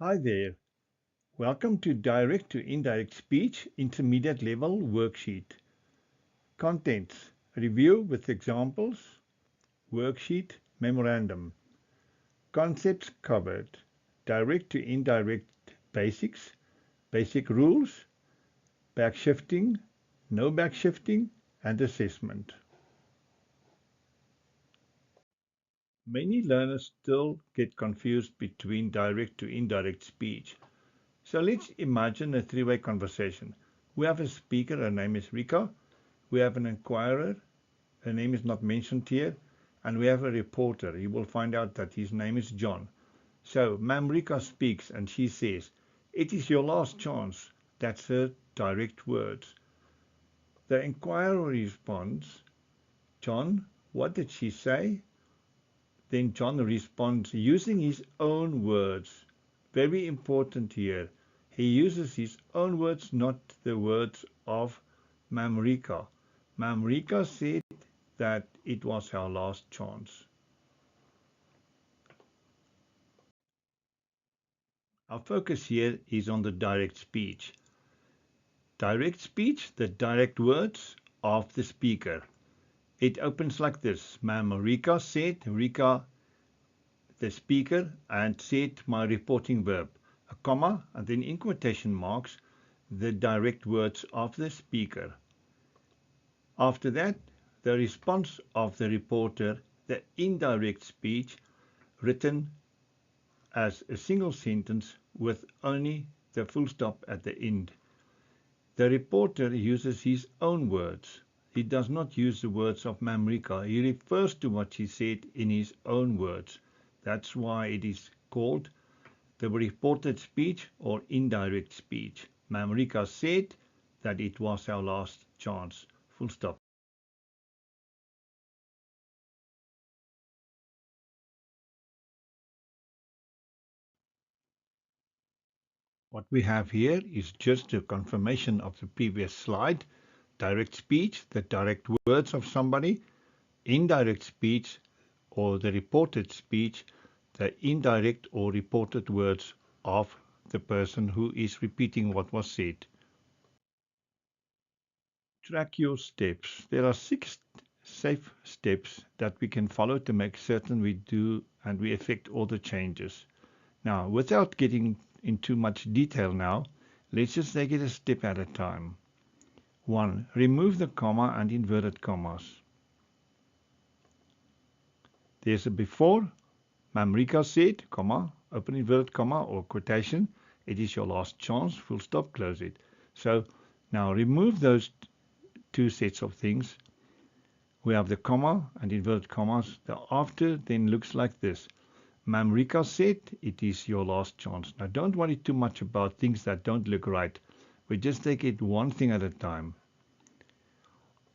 Hi there. Welcome to Direct to Indirect Speech Intermediate Level Worksheet. Contents: Review with examples, Worksheet, Memorandum. Concepts covered: Direct to Indirect Basics, Basic Rules, Backshifting, No Backshifting, and Assessment. Many learners still get confused between direct to indirect speech. So let's imagine a three-way conversation. We have a speaker, her name is Rika. We have an inquirer, her name is not mentioned here. And we have a reporter. You will find out that his name is John. So Ma'am Rika speaks and she says, "It is your last chance." That's her direct words. The inquirer responds, "John, what did she say?" Then John responds using his own words. Very important here. He uses his own words, not the words of Ma'am Rika. Ma'am Rika said that it was her last chance. Our focus here is on the direct speech. Direct speech, the direct words of the speaker. It opens like this. Ma'am Rika said, Rika, the speaker, and said my reporting verb, a comma, and then in quotation marks, the direct words of the speaker. After that, the response of the reporter, the indirect speech, written as a single sentence with only the full stop at the end. The reporter uses his own words. He does not use the words of Ma'am Rika. He refers to what she said in his own words. That's why it is called the reported speech or indirect speech. Ma'am Rika said that it was our last chance. Full stop. What we have here is just a confirmation of the previous slide. Direct speech, the direct words of somebody. Indirect speech, or the reported speech, the indirect or reported words of the person who is repeating what was said. Track your steps. There are 6 safe steps that we can follow to make certain we do and we effect all the changes. Now, without getting into much detail now, let's just take it a step at a time. 1. Remove the comma and inverted commas. There's a before. Ma'am Rika said, comma, open inverted comma or quotation, it is your last chance, full stop, close it. So now remove those 2 sets of things. We have the comma and inverted commas. The after then looks like this. Ma'am Rika said, it is your last chance. Now don't worry too much about things that don't look right. We just take it one thing at a time.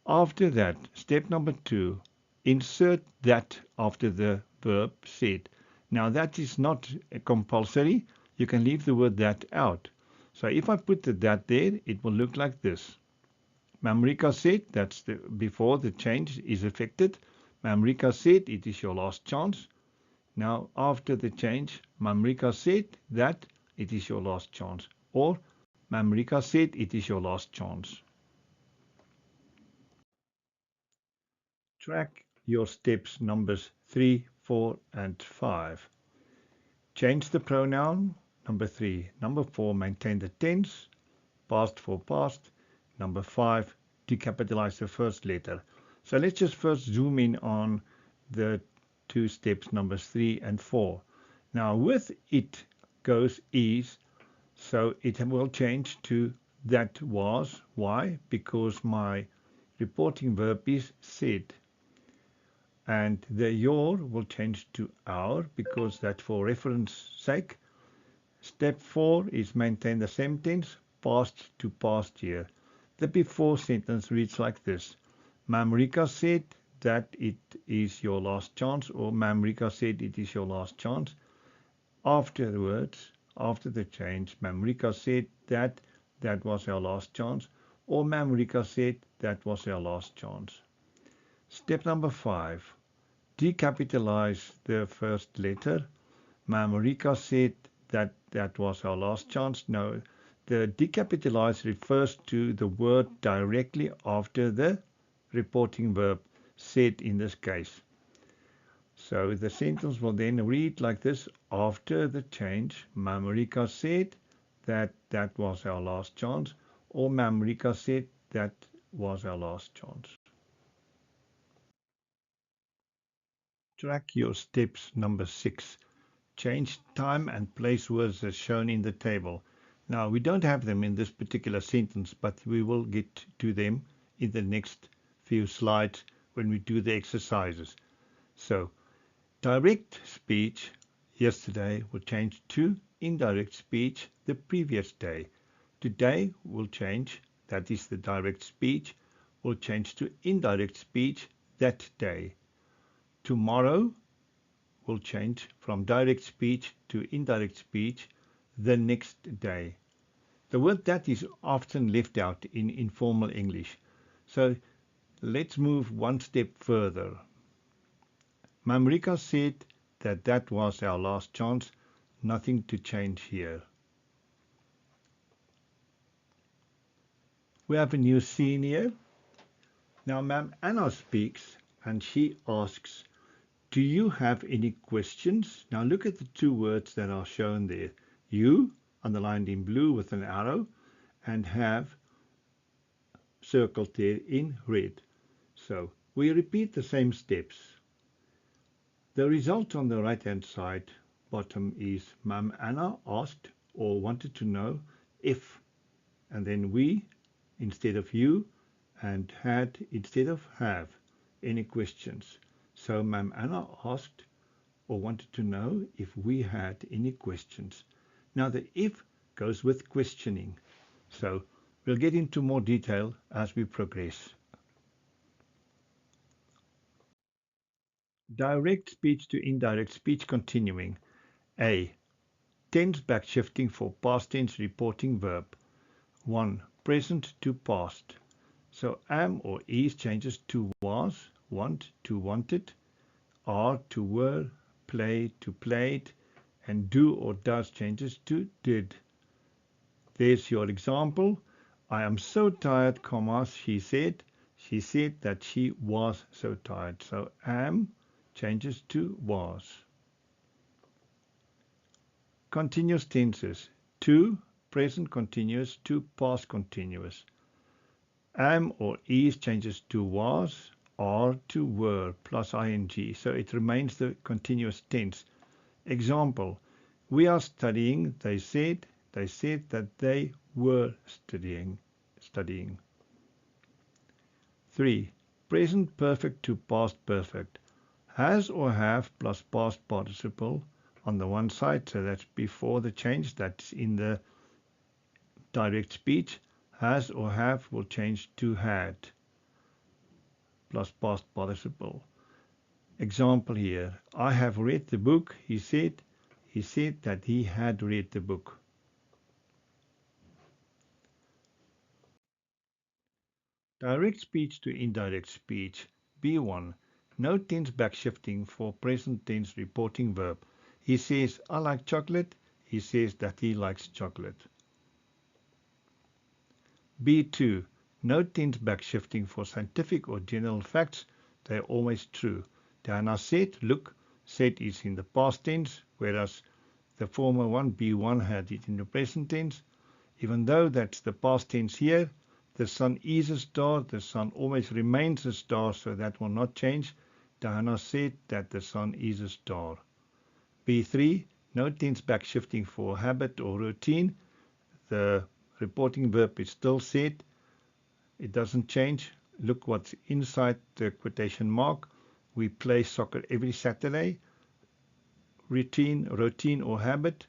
After that, step number 2, insert that after the verb said. Now that is not compulsory. You can leave the word that out. So if I put the that there, it will look like this. Ma'am Rika said, that's before the change is effected. Ma'am Rika said, it is your last chance. Now after the change, Ma'am Rika said that it is your last chance. Or Ma'am Rika said, it is your last chance. Track your steps numbers 3, 4, and 5. Change the pronoun, number 3. Number 4, maintain the tense, past for past. Number 5, decapitalize the first letter. So let's just first zoom in on the 2 steps, numbers 3 and 4. Now with it goes is, so it will change to that was. Why? Because my reporting verb is said. And the your will change to our because that's for reference sake. Step 4 is maintain the same tense, past to past year. The before sentence reads like this. Ma'am Rika said that it is your last chance, or Ma'am Rika said it is your last chance. Afterwards, after the change, Ma'am Rika said that that was our last chance, or Ma'am Rika said that was our last chance. Step number 5. Decapitalize the first letter. Ma'am Rika said that was our last chance. No, the decapitalize refers to the word directly after the reporting verb, said in this case. So the sentence will then read like this: after the change, Marika said that was our last chance, or Marika said that was our last chance. Track your steps number 6. Change time and place words as shown in the table. Now, we don't have them in this particular sentence, but we will get to them in the next few slides when we do the exercises. So, direct speech yesterday will change to indirect speech the previous day. Today will change, that is the direct speech, will change to indirect speech that day. Tomorrow will change from direct speech to indirect speech the next day. The word that is often left out in informal English. So let's move one step further. Marika said that was our last chance. Nothing to change here. We have a new scene here. Now Ma'am Anna speaks and she asks, do you have any questions? Now look at the two words that are shown there. You, underlined in blue with an arrow, and have, circled there in red. So we repeat the same steps. The result on the right-hand side bottom is Ma'am Anna asked or wanted to know if, and then we instead of you, and had instead of have, any questions. So Ma'am Anna asked or wanted to know if we had any questions. Now the if goes with questioning. So we'll get into more detail as we progress. Direct speech to indirect speech continuing. A. Tense backshifting for past tense reporting verb. 1. Present to past. So am or is changes to was, want to wanted, are to were, play to played, and do or does changes to did. There's your example. I am so tired, she said. She said that she was so tired. So am changes to was. Continuous tenses. To present continuous to past continuous. Am or is changes to was, are to were, plus ing. So it remains the continuous tense. Example. We are studying, they said. They said that they were studying. 3. Present perfect to past perfect. Has or have plus past participle on the one side, so that's before the change, that's in the direct speech. Has or have will change to had plus past participle. Example here. I have read the book, he said. He said that he had read the book. Direct speech to indirect speech. B1. No tense backshifting for present tense reporting verb. He says, I like chocolate. He says that he likes chocolate. B2. No tense backshifting for scientific or general facts. They are always true. Diana said, look, said is in the past tense, whereas the former one, B1, had it in the present tense. Even though that's the past tense here, the sun is a star, the sun always remains a star, so that will not change. Diana said that the sun is a star. B3, no tense backshifting for habit or routine. The reporting verb is still said. It doesn't change. Look what's inside the quotation mark. We play soccer every Saturday. Routine or habit,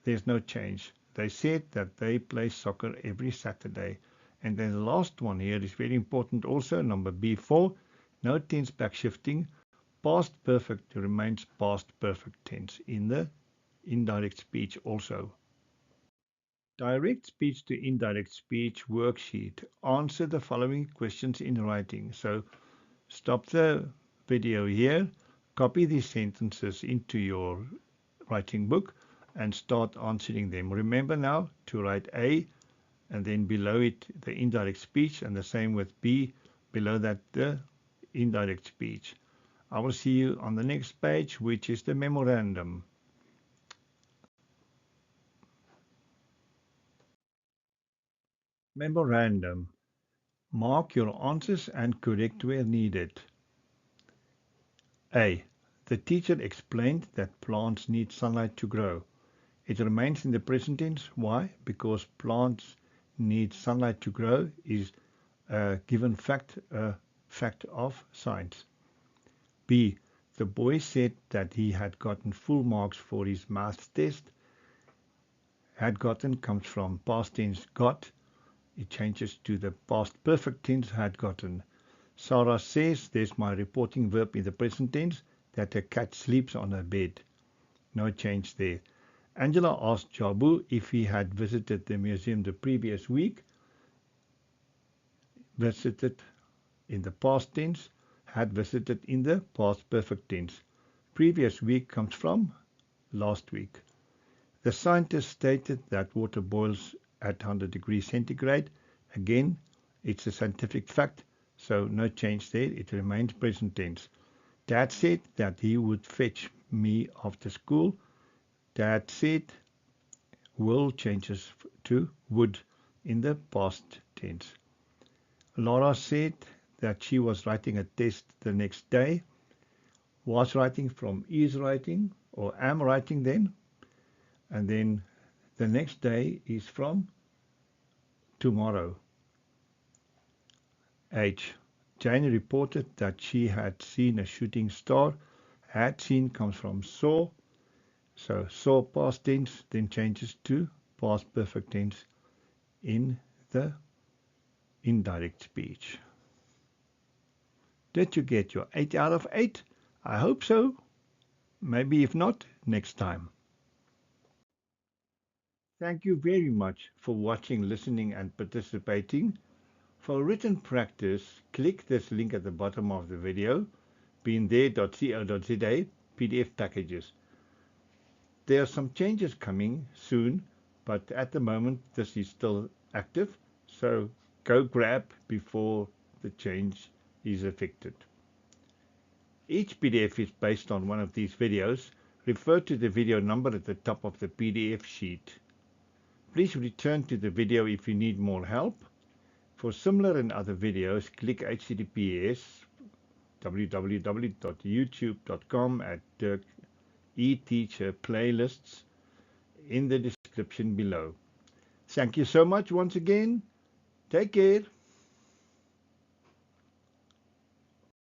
there's no change. They said that they play soccer every Saturday. And then the last one here is very important also, number B4, no tense backshifting. Past perfect remains past perfect tense in the indirect speech also. Direct speech to indirect speech worksheet. Answer the following questions in writing. So stop the video here, copy these sentences into your writing book, and start answering them. Remember now to write A and then below it the indirect speech, and the same with B, below that the indirect speech. I will see you on the next page, which is the memorandum. Memorandum. Mark your answers and correct where needed. A. The teacher explained that plants need sunlight to grow. It remains in the present tense. Why? Because plants need sunlight to grow is a given fact, a fact of science. B. The boy said that he had gotten full marks for his maths test. Had gotten comes from past tense got. It changes to the past perfect tense had gotten. Sarah says there's my reporting verb in the present tense that a cat sleeps on her bed. No change there. Angela asked Jabu if he had visited the museum the previous week. Visited in the past tense, had visited in the past perfect tense. Previous week comes from last week. The scientist stated that water boils at 100 degrees centigrade. Again, it's a scientific fact, so no change there. It remains present tense. Dad said that he would fetch me after school. Dad said will changes to would in the past tense. Laura said that she was writing a test the next day. Was writing from is writing or am writing then. And then the next day is from tomorrow. H. Jane reported that she had seen a shooting star. Had seen comes from saw. So saw past tense then changes to past perfect tense in the indirect speech. Did you get your 8 out of 8? I hope so. Maybe if not, next time. Thank you very much for watching, listening and participating. For written practice, click this link at the bottom of the video, beinthere.co.za PDF packages. There are some changes coming soon, but at the moment this is still active, so go grab before the change is effected. Each PDF is based on one of these videos. Refer to the video number at the top of the PDF sheet. Please return to the video if you need more help. For similar and other videos, click https www.youtube.com at Dirk eTeacher playlists in the description below. Thank you so much once again. Take care.